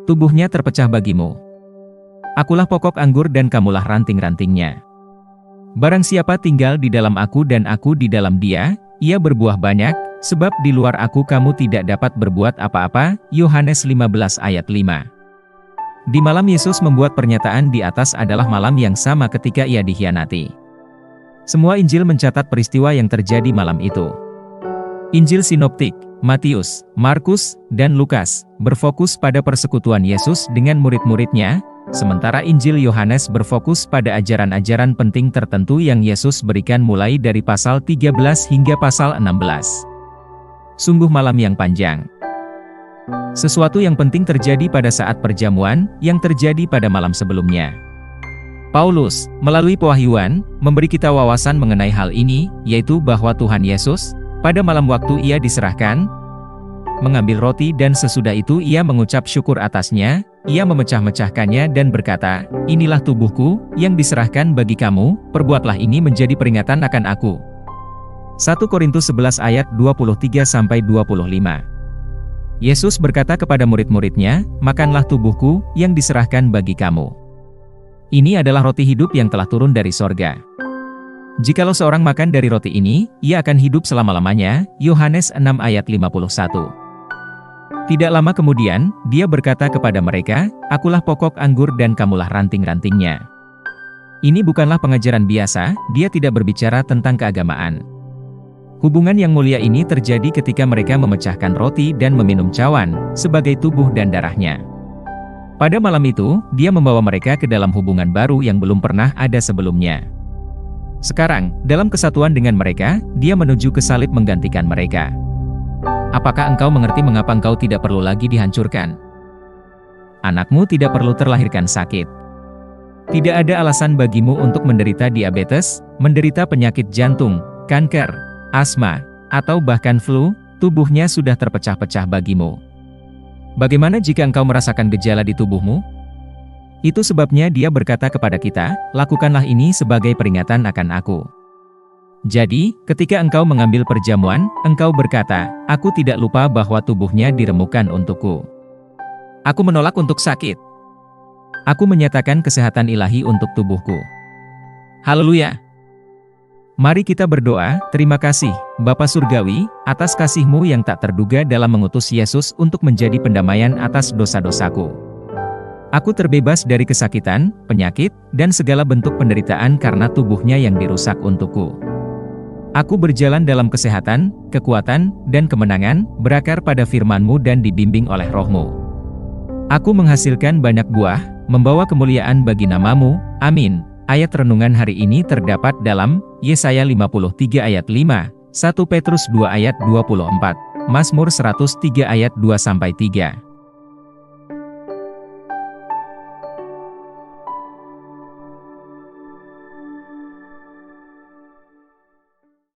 tubuhnya terpecah bagimu. Akulah pokok anggur dan kamulah ranting-rantingnya. Barang siapa tinggal di dalam aku dan aku di dalam dia, ia berbuah banyak, sebab di luar aku kamu tidak dapat berbuat apa-apa. Yohanes 15 ayat 5. Di malam Yesus membuat pernyataan di atas adalah malam yang sama ketika ia dikhianati. Semua Injil mencatat peristiwa yang terjadi malam itu. Injil sinoptik, Matius, Markus, dan Lukas, berfokus pada persekutuan Yesus dengan murid-muridnya, sementara Injil Yohanes berfokus pada ajaran-ajaran penting tertentu yang Yesus berikan mulai dari pasal 13 hingga pasal 16. Sungguh malam yang panjang. Sesuatu yang penting terjadi pada saat perjamuan, yang terjadi pada malam sebelumnya. Paulus, melalui pewahyuan, memberi kita wawasan mengenai hal ini, yaitu bahwa Tuhan Yesus, pada malam waktu ia diserahkan, mengambil roti dan sesudah itu ia mengucap syukur atasnya, ia memecah-mecahkannya dan berkata, "Inilah tubuhku, yang diserahkan bagi kamu, perbuatlah ini menjadi peringatan akan aku." 1 Korintus 11 ayat 23-25. Yesus berkata kepada murid-muridnya, "Makanlah tubuhku, yang diserahkan bagi kamu. Ini adalah roti hidup yang telah turun dari sorga. Jikalau seorang makan dari roti ini, ia akan hidup selama-lamanya." Yohanes 6 ayat 51. Tidak lama kemudian, dia berkata kepada mereka, "Akulah pokok anggur dan kamulah ranting-rantingnya." Ini bukanlah pengajaran biasa, dia tidak berbicara tentang keagamaan. Hubungan yang mulia ini terjadi ketika mereka memecahkan roti dan meminum cawan, sebagai tubuh dan darahnya. Pada malam itu, dia membawa mereka ke dalam hubungan baru yang belum pernah ada sebelumnya. Sekarang, dalam kesatuan dengan mereka, dia menuju ke salib menggantikan mereka. Apakah engkau mengerti mengapa engkau tidak perlu lagi dihancurkan? Anakmu tidak perlu terlahirkan sakit. Tidak ada alasan bagimu untuk menderita diabetes, menderita penyakit jantung, kanker, asma, atau bahkan flu. Tubuhnya sudah terpecah-pecah bagimu. Bagaimana jika engkau merasakan gejala di tubuhmu? Itu sebabnya dia berkata kepada kita, "Lakukanlah ini sebagai peringatan akan aku." Jadi, ketika engkau mengambil perjamuan, engkau berkata, "Aku tidak lupa bahwa tubuhnya diremukkan untukku. Aku menolak untuk sakit. Aku menyatakan kesehatan ilahi untuk tubuhku." Haleluya! Mari kita berdoa. Terima kasih, Bapa Surgawi, atas kasih-Mu yang tak terduga dalam mengutus Yesus untuk menjadi pendamaian atas dosa-dosaku. Aku terbebas dari kesakitan, penyakit, dan segala bentuk penderitaan karena tubuhnya yang dirusak untukku. Aku berjalan dalam kesehatan, kekuatan, dan kemenangan, berakar pada firman-Mu dan dibimbing oleh Roh-Mu. Aku menghasilkan banyak buah, membawa kemuliaan bagi nama-Mu. Amin. Ayat renungan hari ini terdapat dalam Yesaya 53 ayat 5, 1 Petrus 2 ayat 24, Mazmur 103 ayat 2-3.